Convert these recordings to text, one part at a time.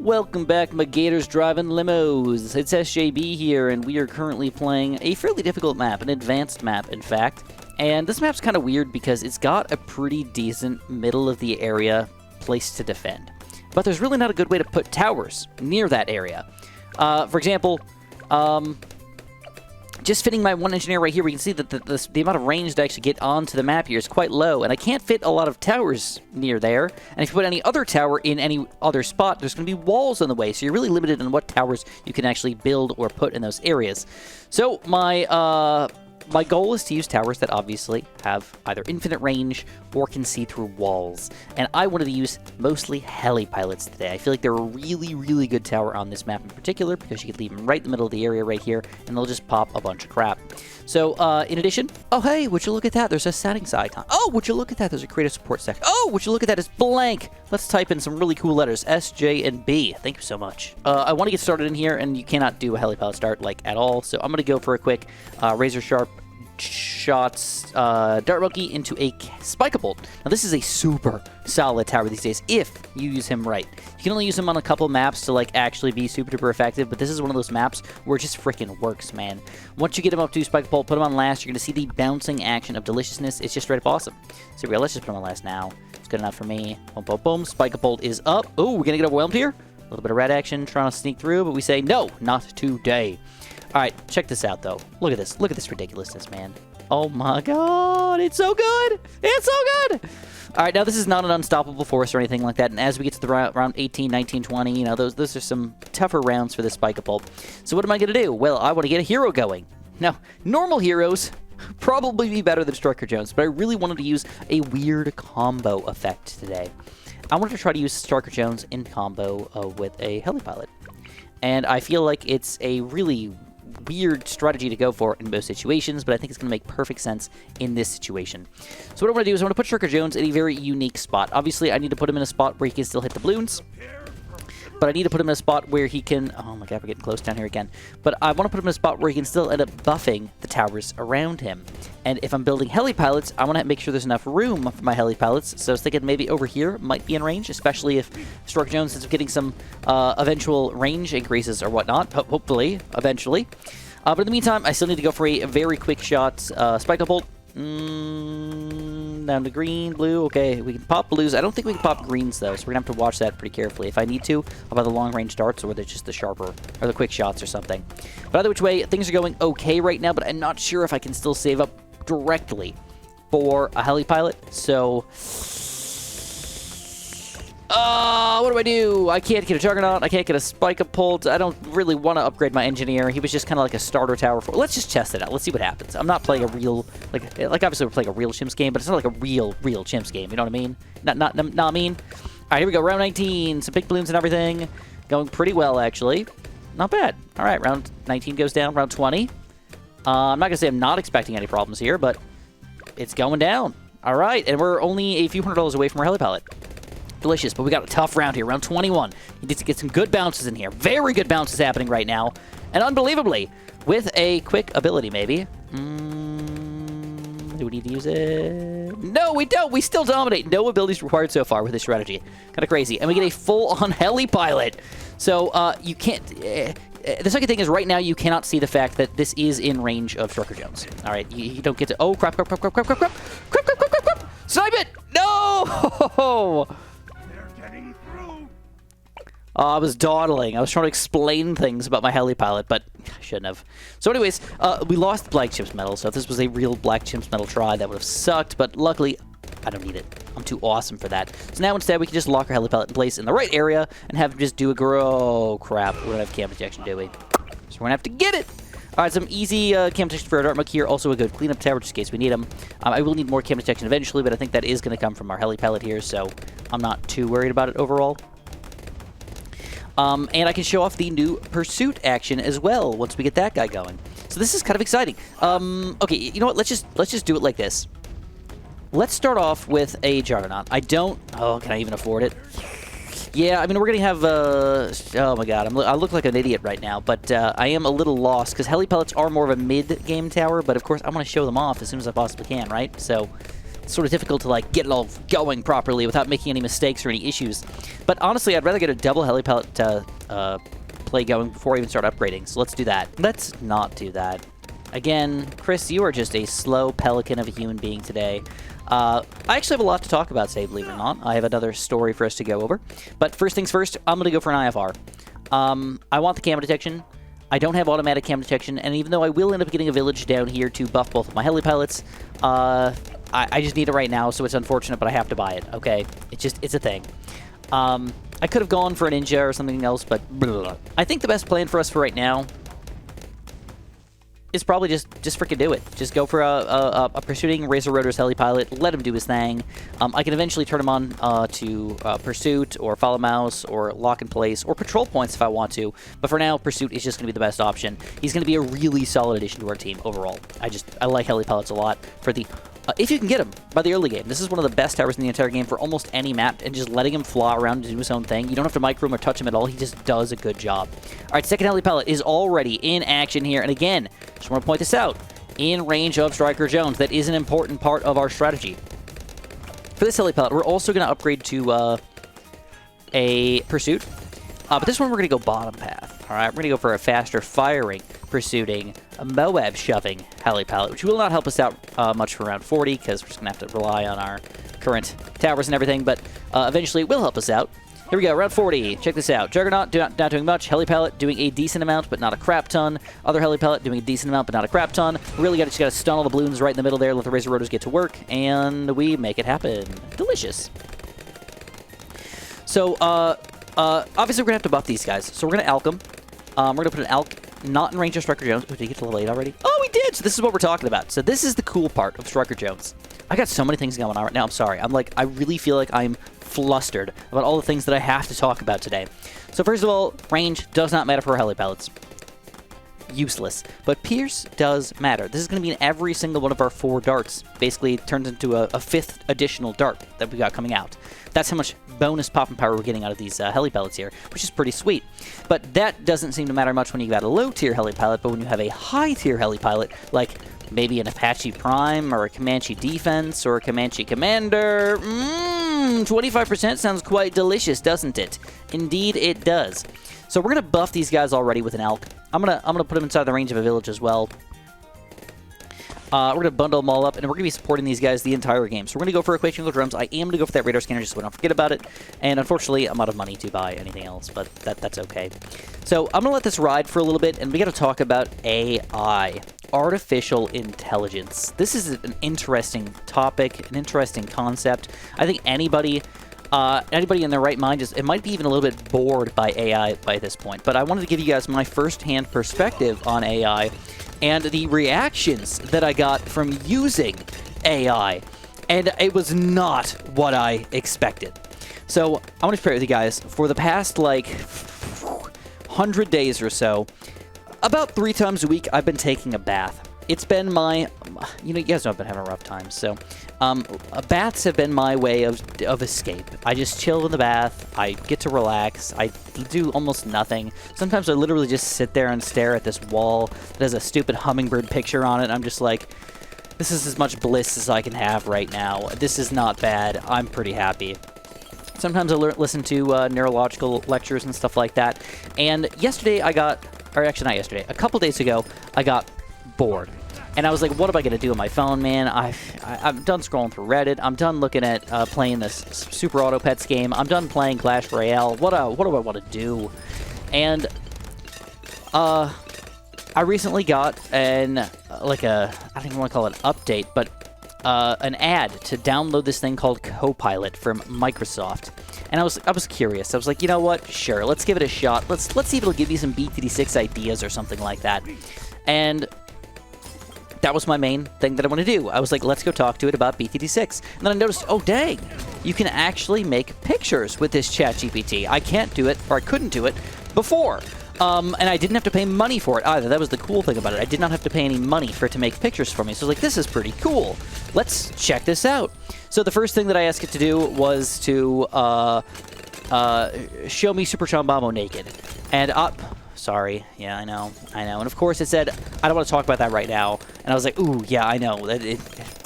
Welcome back, my Gators driving limos. It's SJB here, and we are currently playing a fairly difficult map, an advanced map, in fact. And this map's kind of weird because it's got a pretty decent middle-of-the-area place to defend. But there's really not a good way to put towers near that area. For example, just fitting my one engineer right here, we can see that the amount of range to actually get onto the map here is quite low, and I can't fit a lot of towers near there. And if you put any other tower in any other spot, there's going to be walls in the way, so you're really limited on what towers you can actually build or put in those areas. So my goal is to use towers that obviously have either infinite range or can see through walls. And I wanted to use mostly heli pilots today. I feel like they're a really, really good tower on this map in particular because you could leave them right in the middle of the area right here and they'll just pop a bunch of crap. So, in addition, oh hey, would you look at that? There's a settings icon. Oh, would you look at that? There's a creative support section. Oh, would you look at that? It's blank. Let's type in some really cool letters. S, J, and B. Thank you so much. I want to get started in here, and you cannot do a heli pilot start, like, at all. So I'm going to go for a quick razor sharp shots dart monkey into a spike bolt. Now this is a super solid tower these days if you use him right. You can only use him on a couple maps to like actually be super duper effective, but this is one of those maps where it just freaking works, man. Once you get him up to spike bolt, put him on last, you're gonna see the bouncing action of deliciousness. It's just straight up awesome. So yeah, let's just put him on last now. It's good enough for me. Boom, boom, boom. Spike bolt is up. Oh, we're gonna get overwhelmed here. A little bit of red action trying to sneak through, but we say no, not today. All right, check this out, though. Look at this. Look at this ridiculousness, man. Oh, my God. It's so good. It's so good. All right, now this is not an unstoppable force or anything like that. And as we get to the round 18, 19, 20, you know, those are some tougher rounds for this spike pulp. So what am I going to do? Well, I want to get a hero going. Now, normal heroes probably be better than Striker Jones, but I really wanted to use a weird combo effect today. I wanted to try to use Striker Jones in combo with a heli pilot. And I feel like it's a really weird strategy to go for in most situations, but I think it's going to make perfect sense in this situation. So what I want to do is I want to put Striker Jones in a very unique spot. Obviously, I need to put him in a spot where he can still hit the Bloons, but I need to put him in a spot where he can... Oh my god, we're getting close down here again. But I want to put him in a spot where he can still end up buffing the towers around him. And if I'm building heli pilots, I want to make sure there's enough room for my heli pilots. So I was thinking maybe over here might be in range, especially if Striker Jones is getting some eventual range increases or whatnot, hopefully, eventually. But in the meantime, I still need to go for a very quick shot. Spike bolt. Down to green, blue. Okay, we can pop blues. I don't think we can pop greens, though, so we're going to have to watch that pretty carefully. If I need to, I'll buy the long-range darts, or they're just the sharper, or the quick shots or something. But either which way, things are going okay right now, but I'm not sure if I can still save up directly for a heli pilot. So, what do I do? I can't get a Juggernaut. I can't get a Spike Pult. I don't really want to upgrade my engineer. He was just kind of like a starter tower for... Let's just test it out. Let's see what happens. I'm not playing a real... Like obviously we're playing a real Chimps game, but it's not like a real Chimps game. You know what I mean? Not I mean. All right, here we go. Round 19. Some big balloons and everything. Going pretty well, actually. Not bad. All right, round 19 goes down. Round 20. I'm not going to say I'm not expecting any problems here, but it's going down. All right, and we're only a few $100s away from our heli pilot. Delicious, but we got a tough round here. Round 21. You need to get some good bounces in here. Very good bounces happening right now. And unbelievably, with a quick ability, maybe. Do we need to use it? No, we don't. We still dominate. No abilities required so far with this strategy. Kind of crazy. And we get a full-on heli pilot. So, you can't... the second thing is right now you cannot see the fact that this is in range of Striker Jones. All right, you don't get to... Oh, crap, crap, crap, crap, crap, crap, crap, crap, crap, crap, crap, crap. Snipe it! No! I was dawdling. I was trying to explain things about my heli pilot, but I shouldn't have. So anyways, we lost the Black Chimps medal, so if this was a real Black Chimps medal try, that would have sucked, but luckily, I don't need it. I'm too awesome for that. So now instead, we can just lock our heli pilot in place in the right area and have him just do a grow. Crap, we don't have cam detection, do we? So we're going to have to get it. All right, some easy cam detection for our Dart Muck here. Also a good cleanup tower just in case we need them. I will need more cam detection eventually, but I think that is going to come from our heli pilot here, so I'm not too worried about it overall. And I can show off the new pursuit action as well once we get that guy going. So this is kind of exciting. Okay, you know what? Let's just do it like this. Let's start off with a Juggernaut. I don't... Oh, can I even afford it? Yeah, I mean, we're going to have... oh, my God. I look like an idiot right now, but I am a little lost because heli pellets are more of a mid-game tower, but of course, I want to show them off as soon as I possibly can, right? So sort of difficult to like get it all going properly without making any mistakes or any issues. But honestly, I'd rather get a double heli pellet play going before I even start upgrading. So let's do that. Let's not do that. Again, Chris, you are just a slow pelican of a human being today. I actually have a lot to talk about today, believe it or not. I have another story for us to go over. But first things first, I'm going to go for an IFR. I want the camo detection. I don't have automatic camo detection, and even though I will end up getting a village down here to buff both of my heli pilots, I just need it right now, so it's unfortunate, but I have to buy it, okay? It's a thing. I could have gone for a ninja or something else, but blah. I think the best plan for us for right now is probably just freaking do it. Just go for a pursuing Razor Rotor's heli pilot, let him do his thing. I can eventually turn him on to pursuit or follow mouse or lock in place or patrol points if I want to. But for now, pursuit is just going to be the best option. He's going to be a really solid addition to our team overall. I like heli pilots a lot for the... if you can get him by the early game. This is one of the best towers in the entire game for almost any map, and just letting him fly around and do his own thing. You don't have to micro him or touch him at all. He just does a good job. All right, second heli pilot is already in action here. And again, just want to point this out. In range of Striker Jones. That is an important part of our strategy. For this heli pilot, we're also going to upgrade to a pursuit. But this one, we're going to go bottom path. All right, we're going to go for a faster firing, pursuing, a Moab shoving heli pilot, which will not help us out much for round 40, because we're just going to have to rely on our current towers and everything, but eventually it will help us out. Here we go, round 40. Check this out. Juggernaut not doing much. Heli pilot doing a decent amount, but not a crap ton. Other heli pilot doing a decent amount, but not a crap ton. Really just got to stun all the balloons right in the middle there, let the Razor Rotors get to work, and we make it happen. Delicious. So, obviously we're going to have to buff these guys. So we're going to alch them. We're going to put an alch not in range of Striker Jones. Oh, did he get to level 8 already? Oh, we did! So this is what we're talking about. So this is the cool part of Striker Jones. I got so many things going on right now. I'm sorry. I really feel like I'm flustered about all the things that I have to talk about today. So first of all, range does not matter for heli pilots. Useless. But Pierce does matter. This is going to be in every single one of our 4 darts. Basically, it turns into a 5th additional dart that we got coming out. That's how much bonus pop and power we're getting out of these heli pilots here, which is pretty sweet. But that doesn't seem to matter much when you got a low-tier heli pilot, but when you have a high-tier heli pilot, like maybe an Apache Prime or a Comanche Defense or a Comanche Commander, 25% sounds quite delicious, doesn't it? Indeed, it does. So we're going to buff these guys already with an alch. I'm gonna put them inside the range of a village as well. We're going to bundle them all up, and we're going to be supporting these guys the entire game. So we're going to go for equational drums. I am going to go for that radar scanner just so we don't forget about it. And unfortunately, I'm out of money to buy anything else, but that's okay. So I'm going to let this ride for a little bit, and we got to talk about AI, artificial intelligence. This is an interesting topic, an interesting concept. I think anybody in their right mind it might be even a little bit bored by AI by this point. But I wanted to give you guys my first-hand perspective on AI and the reactions that I got from using AI. And it was not what I expected. So I want to share with you guys, for the past, 100 days or so, about 3 times a week, I've been taking a bath. It's been my, you guys know I've been having a rough time, so baths have been my way of escape. I just chill in the bath, I get to relax, I do almost nothing. Sometimes I literally just sit there and stare at this wall that has a stupid hummingbird picture on it. I'm just like, this is as much bliss as I can have right now. This is not bad. I'm pretty happy. Sometimes I listen to neurological lectures and stuff like that. And yesterday a couple days ago, I got bored. And I was like, what am I going to do on my phone, man? I'm done scrolling through Reddit. I'm done looking at playing this Super Auto Pets game. I'm done playing Clash Royale. What do I want to do? And I recently got I don't even want to call it an update, but an ad to download this thing called Copilot from Microsoft. And I was curious. I was like, you know what? Sure, let's give it a shot. Let's see if it'll give you some BTD6 ideas or something like that. And that was my main thing that I want to do. I was like, let's go talk to it about BTD6. And then I noticed, oh dang, you can actually make pictures with this ChatGPT. I can't do it, or I couldn't do it before. And I didn't have to pay money for it either. That was the cool thing about it. I did not have to pay any money for it to make pictures for me. So I was like, this is pretty cool. Let's check this out. So the first thing that I asked it to do was to show me Super Chambamo naked. And sorry. Yeah, I know. And of course it said, I don't want to talk about that right now. And I was like, ooh, yeah, I know. It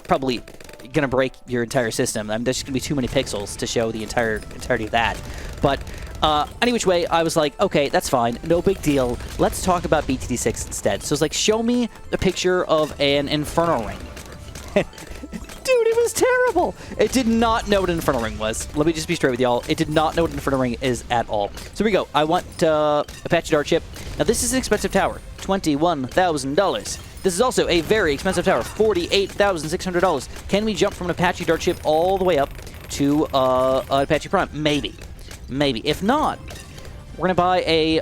probably, going to break your entire system. I mean, there's going to be too many pixels to show the entirety of that. But any which way, I was like, okay, that's fine. No big deal. Let's talk about BTD6 instead. So it's like, show me a picture of an Inferno Ring. Dude, it was terrible. It did not know what an Inferno Ring was. Let me just be straight with y'all. It did not know what an Inferno Ring is at all. So here we go. I want Apache Dart Ship. Now, this is an expensive tower. $21,000. This is also a very expensive tower. $48,600. Can we jump from an Apache Dart Ship all the way up to an Apache Prime? Maybe. Maybe. If not, we're going to buy a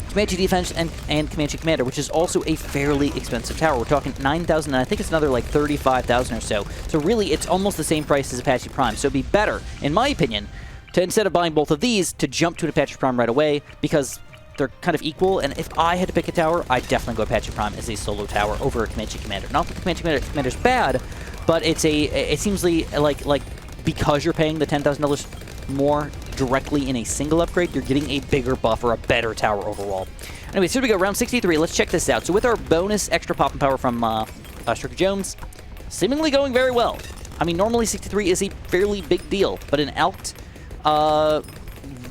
Comanche Defense and Comanche Commander, which is also a fairly expensive tower. We're talking $9,000, and I think it's another like $35,000 or so. So really, it's almost the same price as Apache Prime. So it'd be better, in my opinion, to instead of buying both of these, to jump to an Apache Prime right away, because they're kind of equal. And if I had to pick a tower, I'd definitely go Apache Prime as a solo tower over a Comanche Commander. Not that Comanche Commander's bad, but it seems like because you're paying the $10,000 more directly in a single upgrade, you're getting a bigger buff or a better tower overall. Anyway, so here we go, round 63. Let's check this out. So with our bonus extra pop and power from Striker Jones, seemingly going very well. I mean, normally 63 is a fairly big deal, but an Alct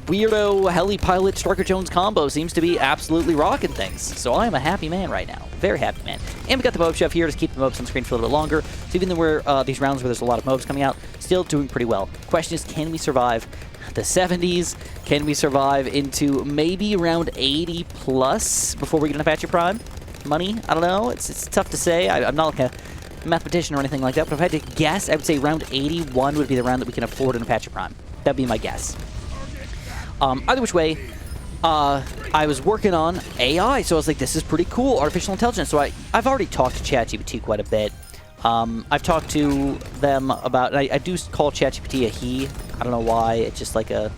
weirdo heli pilot Striker Jones combo seems to be absolutely rocking things. So I am a happy man right now. Very happy man. And we got the Mob Chef here to keep the mobs on screen for a little bit longer. So even though we're these rounds where there's a lot of mobs coming out, still doing pretty well. Question is, can we survive the 70s? Can we survive into maybe around 80 plus before we get an Apache Prime? Money? I don't know. It's tough to say. I'm not like a mathematician or anything like that, but if I had to guess, I would say round 81 would be the round that we can afford an Apache Prime. That'd be my guess. Either which way, I was working on AI, so I was like, this is pretty cool, artificial intelligence. So I've already talked to ChatGPT quite a bit. I've talked to them about, I do call ChatGPT a he. I don't know why. It's just like a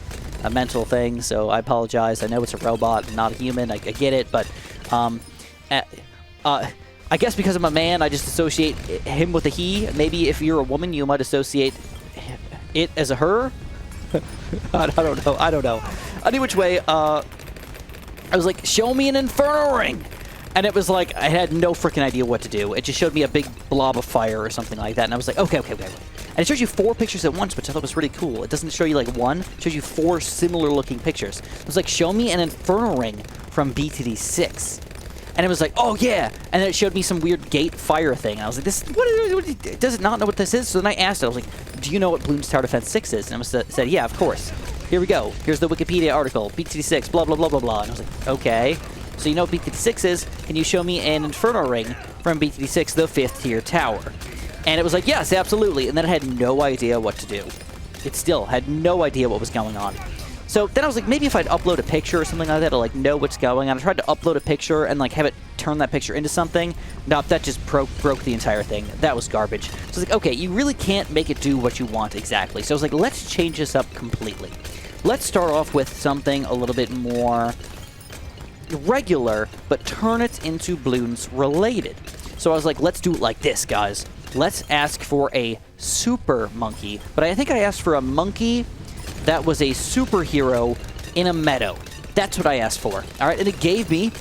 mental thing, so I apologize. I know it's a robot, not a human. I get it, but I guess because I'm a man, I just associate him with a he. Maybe if you're a woman, you might associate it as a her. I don't know. Any which way, I was like, show me an Inferno Ring! And it was like, I had no freaking idea what to do. It just showed me a big blob of fire or something like that, and I was like, okay. And it shows you 4 pictures at once, which I thought was really cool. It doesn't show you like one, it shows you 4 similar looking pictures. It was like, show me an Inferno Ring from BTD6. And it was like, oh yeah! And then it showed me some weird gate fire thing. And I was like, this, what does it not know what this is? So then I asked it, I was like, do you know what Bloons Tower Defense 6 is? And it said, yeah, of course. Here we go. Here's the Wikipedia article. BTD6, blah, blah, blah, blah, blah. And I was like, okay. So you know what BTD6 is? Can you show me an Inferno Ring from BTD6, the 5th tier tower? And it was like, yes, absolutely. And then it had no idea what to do. It still had no idea what was going on. So then I was like, maybe if I'd upload a picture or something like that to like know what's going on. I tried to upload a picture and like have it turn that picture into something. No, that just broke the entire thing. That was garbage. So I was like, okay, you really can't make it do what you want exactly. So I was like, let's change this up completely. Let's start off with something a little bit more regular, but turn it into Bloons related. So I was like, let's do it like this, guys. Let's ask for a super monkey, but I think I asked for a monkey that was a superhero in a meadow. That's what I asked for. All right, and it gave me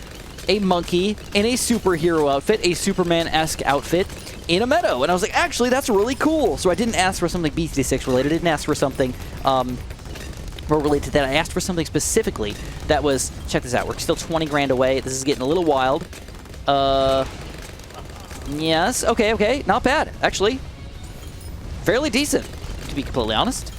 a monkey in a superhero outfit, a Superman-esque outfit in a meadow. And I was like, actually, that's really cool. So I didn't ask for something BTD6 related. I didn't ask for something more related to that. I asked for something specifically that was, check this out, we're still 20 grand away. This is getting a little wild. Yes, okay, not bad, actually. Fairly decent, to be completely honest.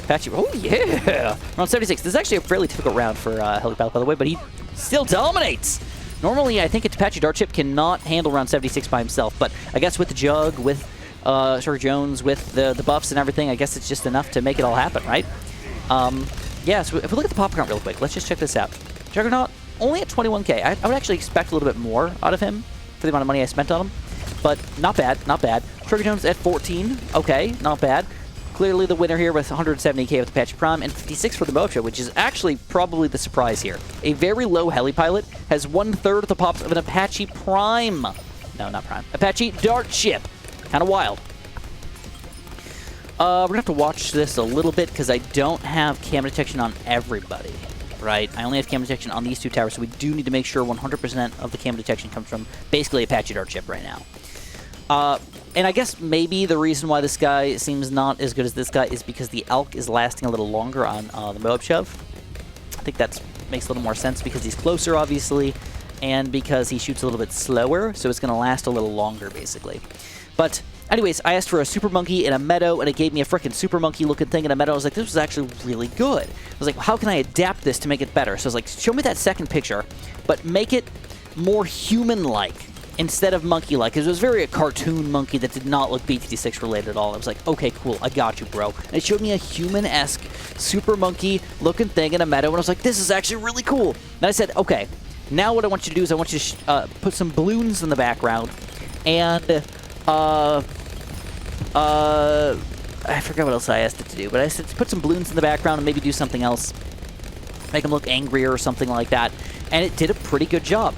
Apache, oh yeah! Round 76. This is actually a fairly difficult round for Heli Pilot, by the way, but he still dominates! Normally, I think Apache Dart Ship cannot handle round 76 by himself, but I guess with the Jug, with Striker Jones, with the buffs and everything, I guess it's just enough to make it all happen, right? Yeah, so if we look at the pop count real quick, let's just check this out. Juggernaut, only at 21k. I would actually expect a little bit more out of him for the amount of money I spent on him, but not bad, not bad. Striker Jones at 14, okay, not bad. Clearly the winner here with 170k with Apache Prime and 56 for the Mocha, which is actually probably the surprise here. A very low heli pilot has 1/3 of the pops of an Apache Prime. No, not Prime. Apache Dart Ship. Kind of wild. We're going to have to watch this a little bit because I don't have camera detection on everybody, right? I only have camera detection on these 2 towers, so we do need to make sure 100% of the camera detection comes from basically Apache Dart Ship right now. And I guess maybe the reason why this guy seems not as good as this guy is because the Elk is lasting a little longer on the Moab Shove. I think that makes a little more sense because he's closer, obviously, and because he shoots a little bit slower, so it's going to last a little longer, basically. But anyways, I asked for a Super Monkey in a meadow, and it gave me a freaking Super Monkey-looking thing in a meadow. I was like, this was actually really good. I was like, well, how can I adapt this to make it better? So I was like, show me that second picture, but make it more human-like instead of monkey-like, because it was very a cartoon monkey that did not look BTD6 related at all. I was like, okay, cool, I got you, bro. And it showed me a human-esque super monkey-looking thing in a meadow, and I was like, this is actually really cool. And I said, okay, now what I want you to do is I want you to put some balloons in the background, and I forgot what else I asked it to do, but I said put some balloons in the background and maybe do something else, make them look angrier or something like that, and it did a pretty good job.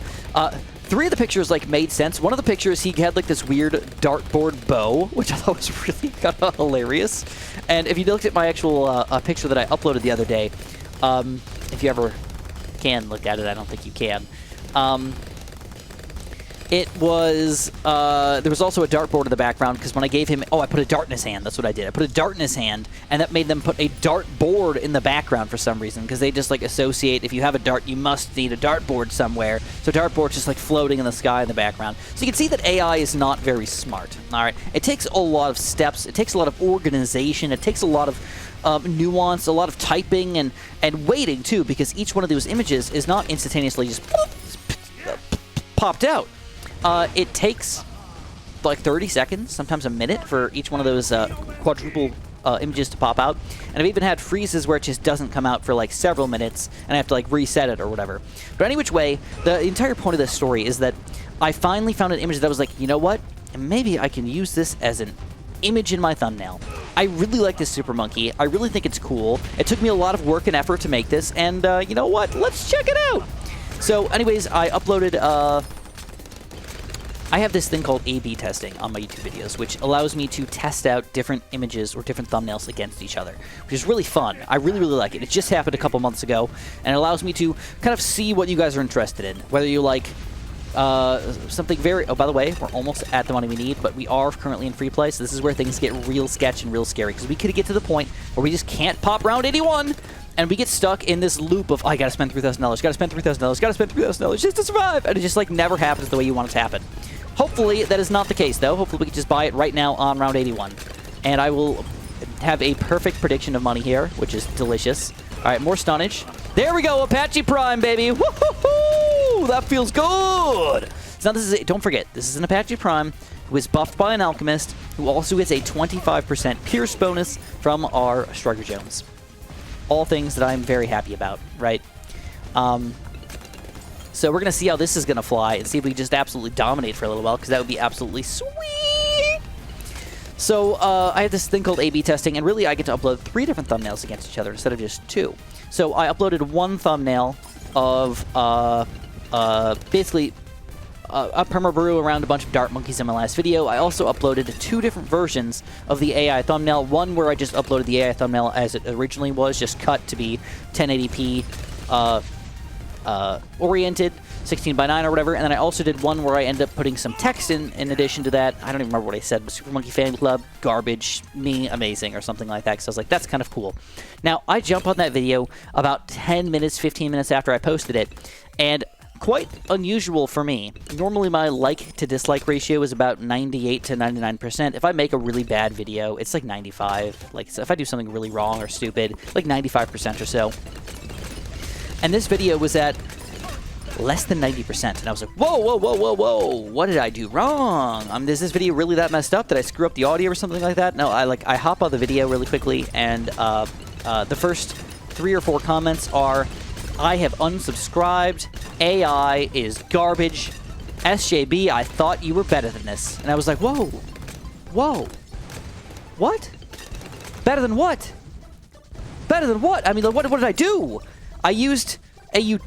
3 of the pictures, like, made sense. One of the pictures, he had, like, this weird dartboard bow, which I thought was really kind of hilarious. And if you looked at my actual picture that I uploaded the other day, if you ever can look at it, I don't think you can. It was, there was also a dartboard in the background, because when I gave him, I put a dart in his hand, that's what I did. I put a dart in his hand, and that made them put a dartboard in the background for some reason, because they just, like, associate, if you have a dart, you must need a dartboard somewhere. So dartboard's just, like, floating in the sky in the background. So you can see that AI is not very smart, all right? It takes a lot of steps, it takes a lot of organization, it takes a lot of nuance, a lot of typing, and waiting, too, because each one of those images is not instantaneously just popped out. It takes like 30 seconds, sometimes a minute, for each one of those quadruple images to pop out. And I've even had freezes where it just doesn't come out for like several minutes, and I have to like reset it or whatever. But any which way, the entire point of this story is that I finally found an image that was like, you know what? Maybe I can use this as an image in my thumbnail. I really like this Super Monkey. I really think it's cool. It took me a lot of work and effort to make this, and you know what? Let's check it out. So anyways, I uploaded... I have this thing called A/B testing on my YouTube videos, which allows me to test out different images or different thumbnails against each other, which is really fun. I really, really like it. It just happened a couple months ago, and it allows me to kind of see what you guys are interested in. Whether you like something very... Oh, by the way, we're almost at the money we need, but we are currently in free play, so this is where things get real sketch and real scary, because we could get to the point where we just can't pop round 81, and we get stuck in this loop of, oh, I gotta spend $3,000, gotta spend $3,000, gotta spend $3,000 just to survive, and it just, like, never happens the way you want it to happen. Hopefully, that is not the case, though. Hopefully, we can just buy it right now on round 81. And I will have a perfect prediction of money here, which is delicious. All right, more stunnage. There we go, Apache Prime, baby. Woo-hoo-hoo! That feels good. So now this is, don't forget, this is an Apache Prime who is buffed by an Alchemist, who also gets a 25% Pierce bonus from our Striker Jones. All things that I'm very happy about, right? So we're going to see how this is going to fly and see if we just absolutely dominate for a little while, because that would be absolutely sweet. So I have this thing called A/B testing, and really I get to upload 3 different thumbnails against each other instead of just 2. So I uploaded one thumbnail of basically a perma-brew around a bunch of dart monkeys in my last video. I also uploaded 2 different versions of the AI thumbnail. One where I just uploaded the AI thumbnail as it originally was, just cut to be 1080p oriented, 16:9 or whatever, and then I also did one where I ended up putting some text in addition to that. I don't even remember what I said, but Super Monkey Fan Club, garbage, me, amazing, or something like that, because I was like, that's kind of cool. Now, I jump on that video about 10 minutes, 15 minutes after I posted it, and quite unusual for me. Normally, my like to dislike ratio is about 98 to 99%. If I make a really bad video, it's like 95. Like, so if I do something really wrong or stupid, like 95% or so. And this video was at less than 90%, and I was like, whoa, whoa, whoa, whoa, whoa, what did I do wrong? Is this video really that messed up? Did I screw up the audio or something like that? No, I hop on the video really quickly, and the first 3 or 4 comments are, I have unsubscribed, AI is garbage, SJB, I thought you were better than this. And I was like, whoa, whoa, what? Better than what? Better than what? I mean, what did I do? I used maybe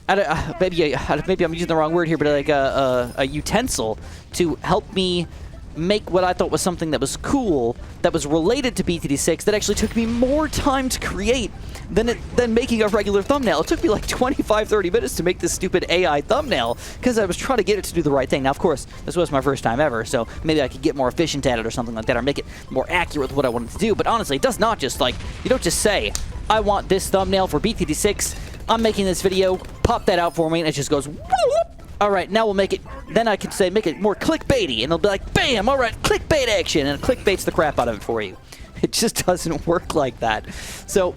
I'm using the wrong word here, but like a utensil to help me make what I thought was something that was cool, that was related to BTD6, that actually took me more time to create. than making a regular thumbnail. It took me like 25-30 minutes to make this stupid AI thumbnail because I was trying to get it to do the right thing. Now, of course, this was my first time ever, so maybe I could get more efficient at it or something like that, or make it more accurate with what I wanted to do. But honestly, it does not just like, you don't just say, I want this thumbnail for BTD6, I'm making this video, pop that out for me, and it just goes, whoop, whoop. All right, now we'll make it, then I can say, make it more clickbaity, and it'll be like, bam, all right, clickbait action, and it clickbaits the crap out of it for you. It just doesn't work like that. So,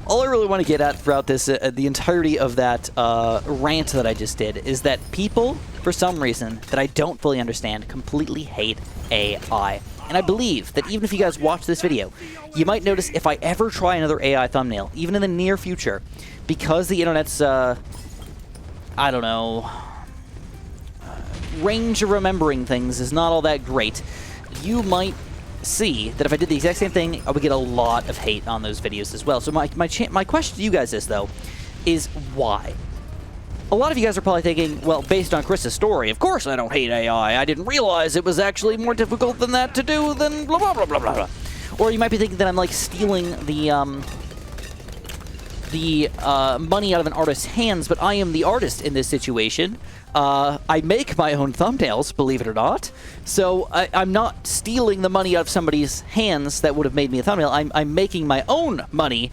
all I really want to get at throughout this, the entirety of that rant that I just did, is that people, for some reason, that I don't fully understand, completely hate AI. And I believe that even if you guys watch this video, you might notice if I ever try another AI thumbnail, even in the near future, because the internet's, I don't know, range of remembering things is not all that great, you might see that if I did the exact same thing, I would get a lot of hate on those videos as well. So my question to you guys is, though, is why? A lot of you guys are probably thinking, well, based on Chris's story, of course I don't hate AI. I didn't realize it was actually more difficult than that to do than blah, blah, blah, blah, blah. Or you might be thinking that I'm, like, stealing the money out of an artist's hands, but I am the artist in this situation. I make my own thumbnails, believe it or not. So I'm not stealing the money out of somebody's hands that would have made me a thumbnail. I'm making my own money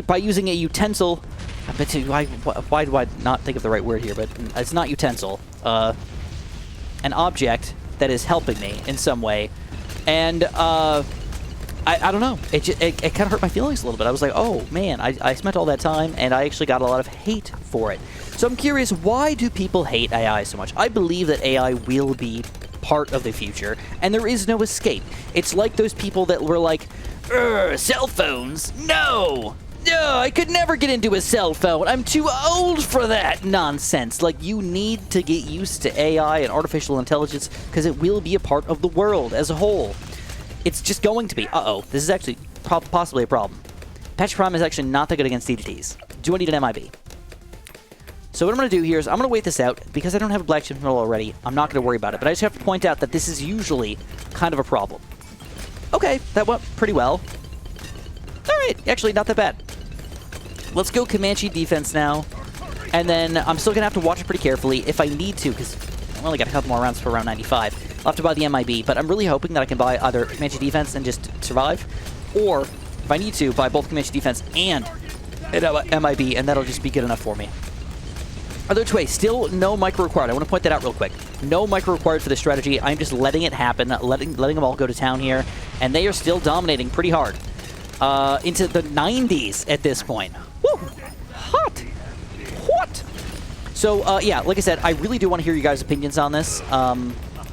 by using a utensil. I bet you, why do I not think of the right word here? But it's not utensil. An object that is helping me in some way. And I don't know. It kind of hurt my feelings a little bit. I was like, oh, man, I spent all that time, and I actually got a lot of hate for it. So I'm curious, why do people hate AI so much? I believe that AI will be part of the future, and there is no escape. It's like those people that were like, cell phones? No! No, I could never get into a cell phone. I'm too old for that nonsense. Like, you need to get used to AI and artificial intelligence because it will be a part of the world as a whole. It's just going to be. Uh-oh, this is actually possibly a problem. Patch Prime is actually not that good against DDTs. Do I need an MIB? So what I'm going to do here is I'm going to wait this out. Because I don't have a black chip control already, I'm not going to worry about it. But I just have to point out that this is usually kind of a problem. Okay, that went pretty well. All right, actually not that bad. Let's go Comanche defense now. And then I'm still going to have to watch it pretty carefully if I need to, because I only got a couple more rounds for around 95. I'll have to buy the MIB, but I'm really hoping that I can buy either Comanche defense and just survive, or if I need to, buy both Comanche defense and an MIB, and that'll just be good enough for me. Other way, still no micro required. I want to point that out real quick. No micro required for this strategy. I'm just letting it happen, letting them all go to town here, and they are still dominating pretty hard. Into the 90s at this point. Woo! Hot! What? So, yeah, like I said, I really do want to hear you guys' opinions on this.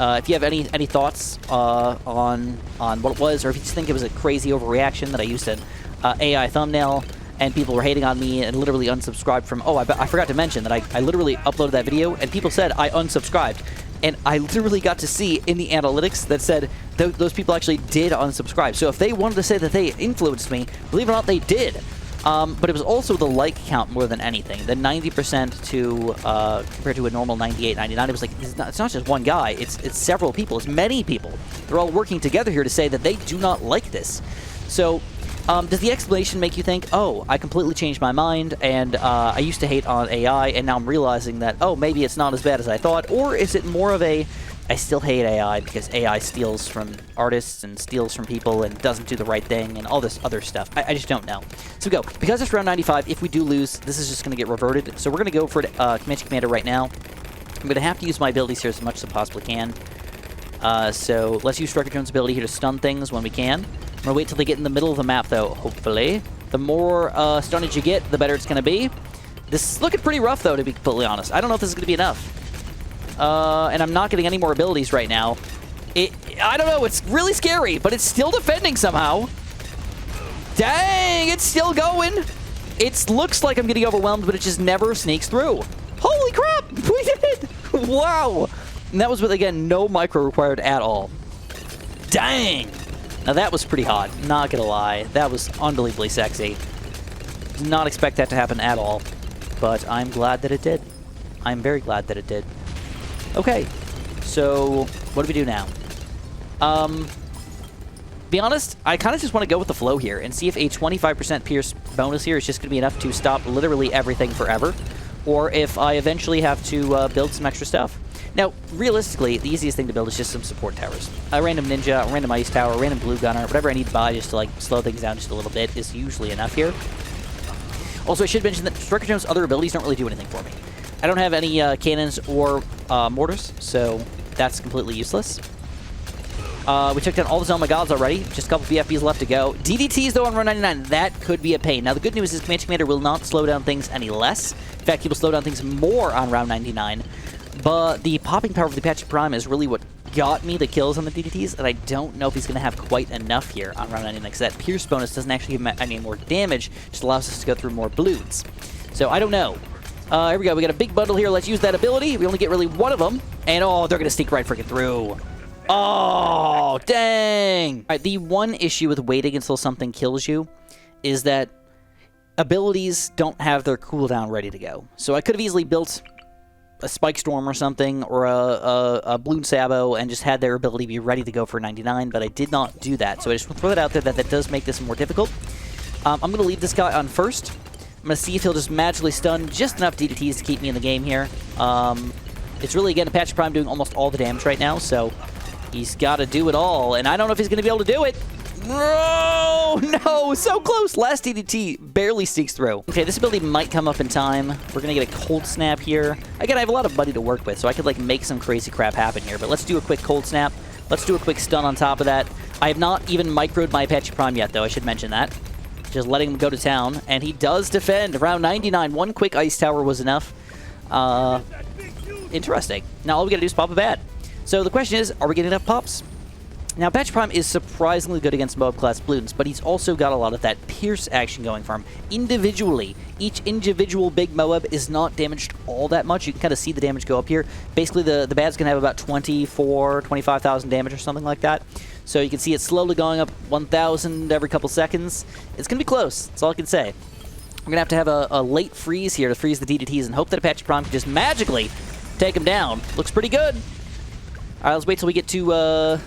If you have any thoughts on what it was, or if you just think it was a crazy overreaction that I used an AI thumbnail and people were hating on me and literally unsubscribed from... Oh, I forgot to mention that I literally uploaded that video and people said I unsubscribed. And I literally got to see in the analytics that said those people actually did unsubscribe. So if they wanted to say that they influenced me, believe it or not, they did. But it was also the like count more than anything. The 90% to compared to a normal 98, 99, it was like, it's not just one guy, it's several people, it's many people. They're all working together here to say that they do not like this. So, does the explanation make you think, oh, I completely changed my mind, and I used to hate on AI, and now I'm realizing that, oh, maybe it's not as bad as I thought? Or is it more of a, I still hate AI because AI steals from artists and steals from people and doesn't do the right thing and all this other stuff? I just don't know. So we go. Because it's round 95, if we do lose, this is just going to get reverted. So we're going to go for Comanche Commander right now. I'm going to have to use my abilities here as much as I possibly can. So let's use Striker Jones' ability here to stun things when we can. I'm going to wait till they get in the middle of the map, though, hopefully. The more stunnage you get, the better it's going to be. This is looking pretty rough, though, to be completely honest. I don't know if this is going to be enough. And I'm not getting any more abilities right now. I don't know, it's really scary, but it's still defending somehow. Dang, it's still going. It looks like I'm getting overwhelmed, but it just never sneaks through. Holy crap, we did it. Wow. And that was with, again, no micro required at all. Dang. Now that was pretty hot, not gonna lie. That was unbelievably sexy. Did not expect that to happen at all, but I'm glad that it did. I'm very glad that it did. Okay, so what do we do now? be honest, I kind of just want to go with the flow here and see if a 25% pierce bonus here is just going to be enough to stop literally everything forever, or if I eventually have to build some extra stuff. Now, realistically, the easiest thing to build is just some support towers. A random ninja, a random ice tower, a random blue gunner, whatever I need to buy just to like slow things down just a little bit is usually enough here. Also, I should mention that Striker Jones' other abilities don't really do anything for me. I don't have any cannons or mortars, so that's completely useless. We took down all the Zone My Gods already. Just a couple BFBs left to go. DDTs, though, on round 99, that could be a pain. Now, the good news is Comanche Commander will not slow down things any less. In fact, he will slow down things more on round 99. But the popping power of the Apache Prime is really what got me the kills on the DDTs, and I don't know if he's going to have quite enough here on round 99, because that Pierce bonus doesn't actually give any more damage, just allows us to go through more Bloons. So, I don't know. Here we go. We got a big bundle here. Let's use that ability. We only get really one of them. And, oh, they're going to sneak right freaking through. Oh, dang! All right, the one issue with waiting until something kills you is that abilities don't have their cooldown ready to go. So I could have easily built a Spike Storm or something, or a Bloon Sabo, and just had their ability be ready to go for 99, but I did not do that. So I just want to throw that out there that does make this more difficult. I'm going to leave this guy on first. I'm going to see if he'll just magically stun just enough DDTs to keep me in the game here. It's really, again, Apache Prime doing almost all the damage right now, so he's got to do it all, and I don't know if he's going to be able to do it. No, so close. Last DDT barely sneaks through. Okay, this ability might come up in time. We're going to get a Cold Snap here. Again, I have a lot of money to work with, so I could like make some crazy crap happen here, but let's do a quick Cold Snap. Let's do a quick stun on top of that. I have not even microed my Apache Prime yet, though. I should mention that. Just letting him go to town, and he does defend. Round 99, one quick Ice Tower was enough. Interesting. Now all we got to do is pop a bat. So the question is, are we getting enough pops? Now, Apache Prime is surprisingly good against Moab-class Bloons, but he's also got a lot of that Pierce action going for him. Individually, each individual big Moab is not damaged all that much. You can kind of see the damage go up here. Basically, the bad's going to have about 25,000 damage or something like that. So you can see it slowly going up 1,000 every couple seconds. It's going to be close. That's all I can say. We're going to have a late freeze here to freeze the DDTs and hope that Apache Prime can just magically take him down. Looks pretty good. All right, let's wait till we get to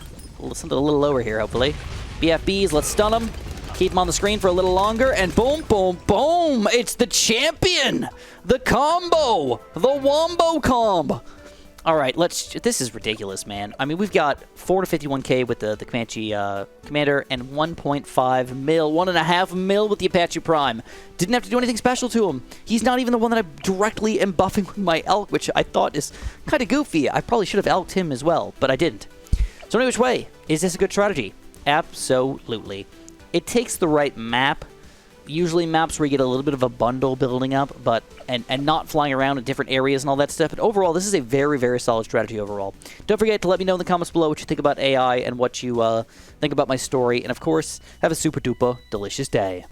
something a little lower here, hopefully. BFBs, let's stun them. Keep them on the screen for a little longer, and boom, boom, boom! It's the champion! The combo! The Wombo Comb! All right, this is ridiculous, man. I mean, we've got 4 to 51k with the Comanche Commander, and 1.5 mil, 1.5 mil with the Apache Prime. Didn't have to do anything special to him. He's not even the one that I directly am buffing with my Elk, which I thought is kind of goofy. I probably should have Elked him as well, but I didn't. So any which way, is this a good strategy? Absolutely. It takes the right map. Usually maps where you get a little bit of a bundle building up, but and not flying around in different areas and all that stuff. But overall, this is a very, very solid strategy overall. Don't forget to let me know in the comments below what you think about AI and what you think about my story. And of course, have a super duper delicious day.